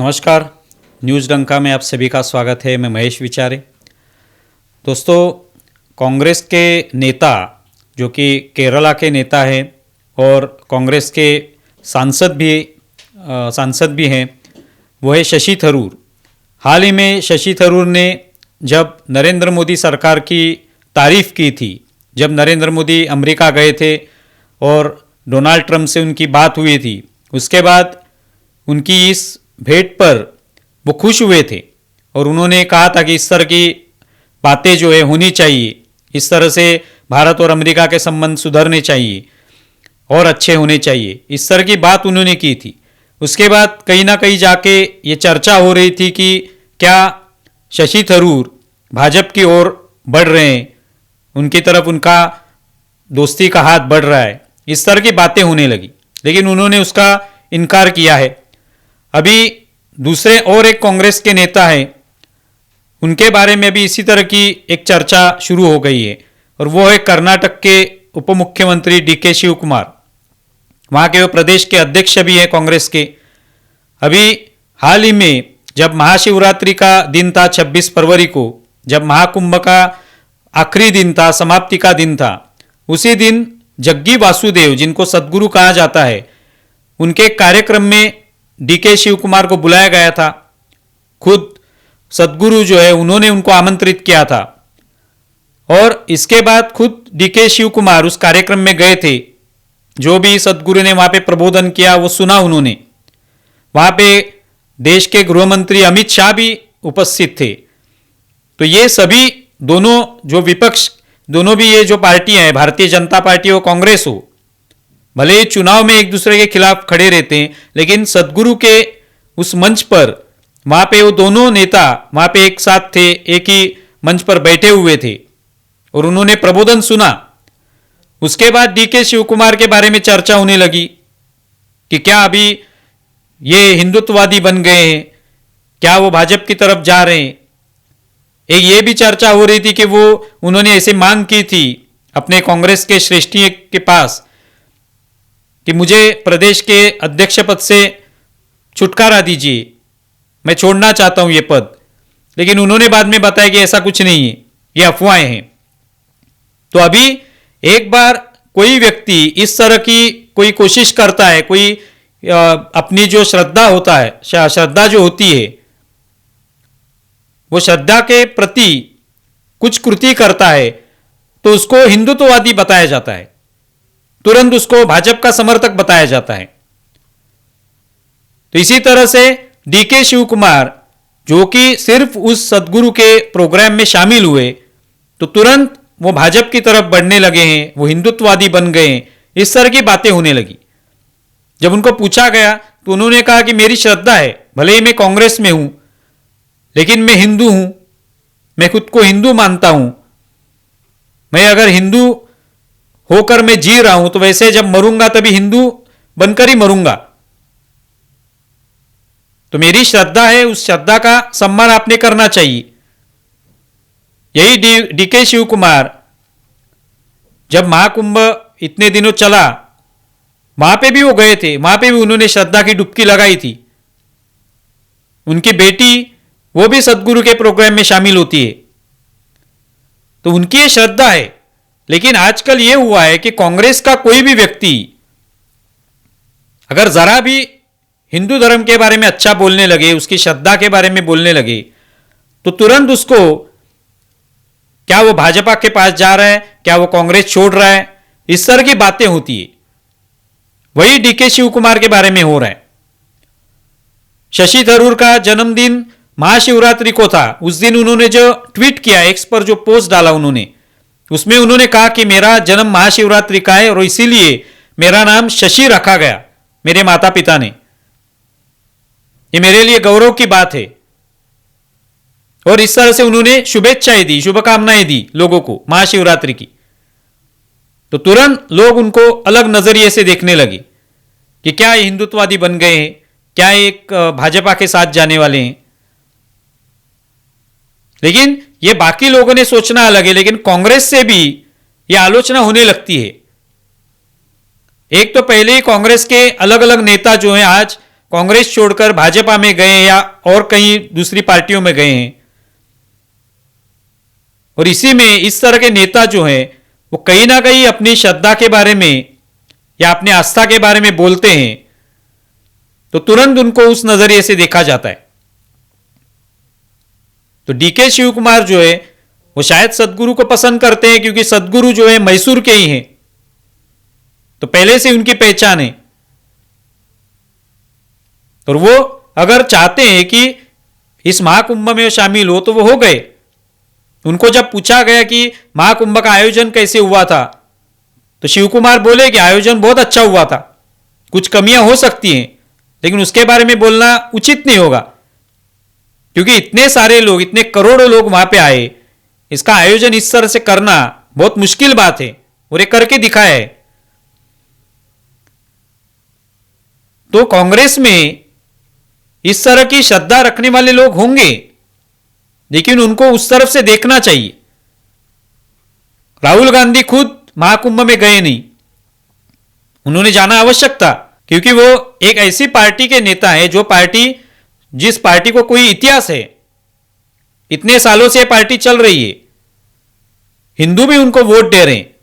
नमस्कार, न्यूज़ डंका में आप सभी का स्वागत है। मैं महेश विचारे। दोस्तों, कांग्रेस के नेता जो कि केरला के नेता हैं और कांग्रेस के सांसद भी हैं, वो है शशि थरूर। हाल ही में शशि थरूर ने जब नरेंद्र मोदी सरकार की तारीफ़ की थी, जब नरेंद्र मोदी अमेरिका गए थे और डोनाल्ड ट्रंप से उनकी बात हुई थी, उसके बाद उनकी इस भेंट पर वो खुश हुए थे और उन्होंने कहा था कि इस तरह की बातें जो है होनी चाहिए, इस तरह से भारत और अमेरिका के संबंध सुधरने चाहिए और अच्छे होने चाहिए, इस तरह की बात उन्होंने की थी। उसके बाद कहीं ना कहीं जाके ये चर्चा हो रही थी कि क्या शशि थरूर भाजपा की ओर बढ़ रहे हैं, उनकी तरफ उनका दोस्ती का हाथ बढ़ रहा है, इस तरह की बातें होने लगी, लेकिन उन्होंने उसका इनकार किया है। अभी दूसरे और एक कांग्रेस के नेता हैं, उनके बारे में भी इसी तरह की एक चर्चा शुरू हो गई है और वो है कर्नाटक के उप मुख्यमंत्री डीके शिव कुमार। वहाँ के वो प्रदेश के अध्यक्ष भी हैं कांग्रेस के। अभी हाल ही में जब महाशिवरात्रि का दिन था 26 फरवरी को, जब महाकुंभ का आखिरी दिन था, समाप्ति का दिन था, उसी दिन जग्गी वासुदेव, जिनको सदगुरु कहा जाता है, उनके कार्यक्रम में डीके शिव कुमार को बुलाया गया था। खुद सदगुरु जो है उन्होंने उनको आमंत्रित किया था और इसके बाद खुद डीके शिव कुमार उस कार्यक्रम में गए थे। जो भी सदगुरु ने वहां पे प्रबोधन किया वो सुना उन्होंने। वहां पे देश के गृह मंत्री अमित शाह भी उपस्थित थे। तो ये सभी दोनों जो विपक्ष, दोनों भी ये जो पार्टियां हैं, भारतीय जनता पार्टी हो कांग्रेस हो, भले ही चुनाव में एक दूसरे के खिलाफ खड़े रहते हैं, लेकिन सदगुरु के उस मंच पर वहां पे वो दोनों नेता वहां पे एक साथ थे, एक ही मंच पर बैठे हुए थे और उन्होंने प्रबोधन सुना। उसके बाद डीके शिव कुमार के बारे में चर्चा होने लगी कि क्या अभी ये हिंदुत्ववादी बन गए हैं, क्या वो भाजपा की तरफ जा रहे हैं। एक ये भी चर्चा हो रही थी कि वो उन्होंने ऐसे मांग की थी अपने कांग्रेस के श्रेष्ठी के पास कि मुझे प्रदेश के अध्यक्ष पद से छुटकारा दीजिए, मैं छोड़ना चाहता हूं ये पद। लेकिन उन्होंने बाद में बताया कि ऐसा कुछ नहीं है, ये अफवाहें हैं। तो अभी एक बार कोई व्यक्ति इस तरह की कोई कोशिश करता है, कोई अपनी जो श्रद्धा होता है, श्रद्धा जो होती है, वो श्रद्धा के प्रति कुछ कृति करता है, तो उसको हिंदुत्ववादी बताया जाता है, तुरंत उसको भाजपा का समर्थक बताया जाता है। तो इसी तरह से डीके शिव कुमार जो कि सिर्फ उस सदगुरु के प्रोग्राम में शामिल हुए, तो तुरंत वो भाजपा की तरफ बढ़ने लगे हैं, वो हिंदुत्ववादी बन गए हैं, इस तरह की बातें होने लगी। जब उनको पूछा गया तो उन्होंने कहा कि मेरी श्रद्धा है, भले ही मैं कांग्रेस में हूं, लेकिन मैं हिंदू हूं, मैं खुद को हिंदू मानता हूं। मैं अगर हिंदू होकर मैं जी रहा हूं तो वैसे जब मरूंगा तभी हिंदू बनकर ही मरूंगा। तो मेरी श्रद्धा है, उस श्रद्धा का सम्मान आपने करना चाहिए। यही डीके शिव कुमार जब महाकुंभ इतने दिनों चला, वहां पे भी वो गए थे, वहां पे भी उन्होंने श्रद्धा की डुबकी लगाई थी। उनकी बेटी वो भी सदगुरु के प्रोग्राम में शामिल होती है, तो उनकी ये श्रद्धा है। लेकिन आजकल ये हुआ है कि कांग्रेस का कोई भी व्यक्ति अगर जरा भी हिंदू धर्म के बारे में अच्छा बोलने लगे, उसकी श्रद्धा के बारे में बोलने लगे, तो तुरंत उसको क्या वो भाजपा के पास जा रहा है, क्या वो कांग्रेस छोड़ रहा है, इस तरह की बातें होती है। वही डीके शिव कुमार के बारे में हो रहा है। शशि थरूर का जन्मदिन महाशिवरात्रि को था। उस दिन उन्होंने जो ट्वीट किया, एक्स पर जो पोस्ट डाला उन्होंने, उसमें उन्होंने कहा कि मेरा जन्म महाशिवरात्रि का है और इसीलिए मेरा नाम शशि रखा गया मेरे माता पिता ने। ये मेरे लिए गौरव की बात है। और इस तरह से उन्होंने शुभेच्छाएं दी, शुभकामनाएं दी लोगों को महाशिवरात्रि की। तो तुरंत लोग उनको अलग नजरिए से देखने लगे कि क्या ये हिंदुत्ववादी बन गए हैं, क्या एक भाजपा के साथ जाने वाले हैं। लेकिन ये बाकी लोगों ने सोचना अलग है, लेकिन कांग्रेस से भी ये आलोचना होने लगती है। एक तो पहले ही कांग्रेस के अलग अलग नेता जो हैं आज कांग्रेस छोड़कर भाजपा में गए या और कहीं दूसरी पार्टियों में गए हैं। और इसी में इस तरह के नेता जो हैं वो कहीं ना कहीं अपनी श्रद्धा के बारे में या अपनी आस्था के बारे में बोलते हैं तो तुरंत उनको उस नजरिए से देखा जाता है। तो डीके शिव कुमार जो है वो शायद सदगुरु को पसंद करते हैं क्योंकि सदगुरु जो है मैसूर के ही हैं, तो पहले से उनकी पहचान है। और वो अगर चाहते हैं कि इस महाकुंभ में शामिल हो तो वो हो गए। उनको जब पूछा गया कि महाकुंभ का आयोजन कैसे हुआ था तो शिव कुमार बोले कि आयोजन बहुत अच्छा हुआ था, कुछ कमियां हो सकती हैं लेकिन उसके बारे में बोलना उचित नहीं होगा क्योंकि इतने सारे लोग, इतने करोड़ों लोग वहां पे आए, इसका आयोजन इस तरह से करना बहुत मुश्किल बात है और ये करके दिखाया है। तो कांग्रेस में इस तरह की श्रद्धा रखने वाले लोग होंगे लेकिन उनको उस तरफ से देखना चाहिए। राहुल गांधी खुद महाकुंभ में गए नहीं, उन्होंने जाना आवश्यक था क्योंकि वो एक ऐसी पार्टी के नेता है जो पार्टी, जिस पार्टी को कोई इतिहास है, इतने सालों से पार्टी चल रही है, हिंदू भी उनको वोट दे रहे हैं।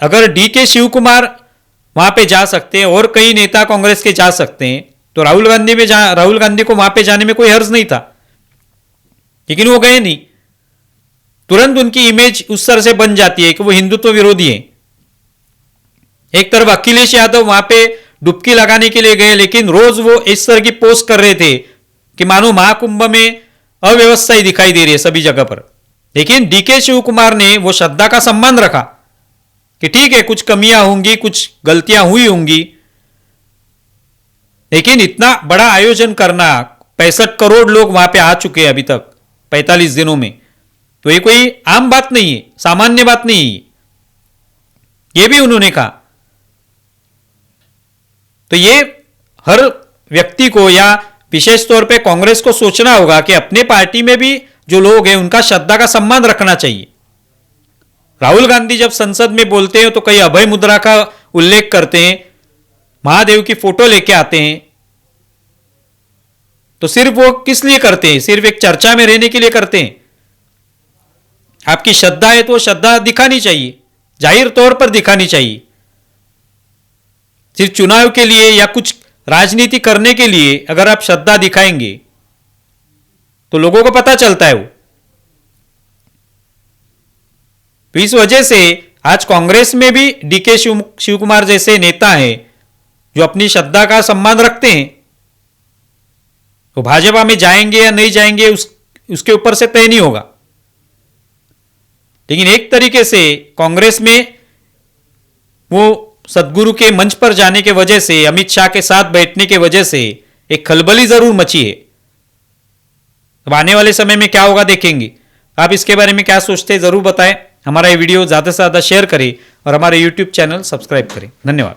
अगर डीके शिव कुमार वहां पे जा सकते हैं और कई नेता कांग्रेस के जा सकते हैं तो राहुल गांधी को वहां पे जाने में कोई हर्ज नहीं था, लेकिन वो गए नहीं। तुरंत उनकी इमेज उस तरह से बन जाती है कि वो हिंदुत्व विरोधी है। एक तरफ अखिलेश यादव वहां पे डुबकी लगाने के लिए गए लेकिन रोज वो इस तरह की पोस्ट कर रहे थे कि मानो महाकुंभ में अव्यवस्था ही दिखाई दे रही है सभी जगह पर। लेकिन डीके शिव कुमार ने वो श्रद्धा का सम्मान रखा कि ठीक है, कुछ कमियां होंगी, कुछ गलतियां हुई होंगी, लेकिन इतना बड़ा आयोजन करना, 65 करोड़ लोग वहां पे आ चुके हैं अभी तक 45 दिनों में, तो ये कोई आम बात नहीं है, सामान्य बात नहीं है, ये भी उन्होंने कहा। तो ये हर व्यक्ति को या विशेष तौर पे कांग्रेस को सोचना होगा कि अपने पार्टी में भी जो लोग हैं उनका श्रद्धा का सम्मान रखना चाहिए। राहुल गांधी जब संसद में बोलते हैं तो कई अभय मुद्रा का उल्लेख करते हैं, महादेव की फोटो लेके आते हैं, तो सिर्फ वो किस लिए करते हैं? सिर्फ एक चर्चा में रहने के लिए करते हैं। आपकी श्रद्धा है तो श्रद्धा दिखानी चाहिए, जाहिर तौर पर दिखानी चाहिए। सिर्फ चुनाव के लिए या कुछ राजनीति करने के लिए अगर आप श्रद्धा दिखाएंगे तो लोगों को पता चलता है वो। तो इस वजह से आज कांग्रेस में भी डीके शिव कुमार जैसे नेता हैं जो अपनी श्रद्धा का सम्मान रखते हैं। वो भाजपा में जाएंगे या नहीं जाएंगे उसके ऊपर से तय नहीं होगा, लेकिन एक तरीके से कांग्रेस में वो सदगुरु के मंच पर जाने के वजह से, अमित शाह के साथ बैठने के वजह से एक खलबली जरूर मची है। अब आने वाले समय में क्या होगा देखेंगे। आप इसके बारे में क्या सोचते हैं जरूर बताएं। हमारा ये वीडियो ज़्यादा से ज़्यादा शेयर करें और हमारे YouTube चैनल सब्सक्राइब करें। धन्यवाद।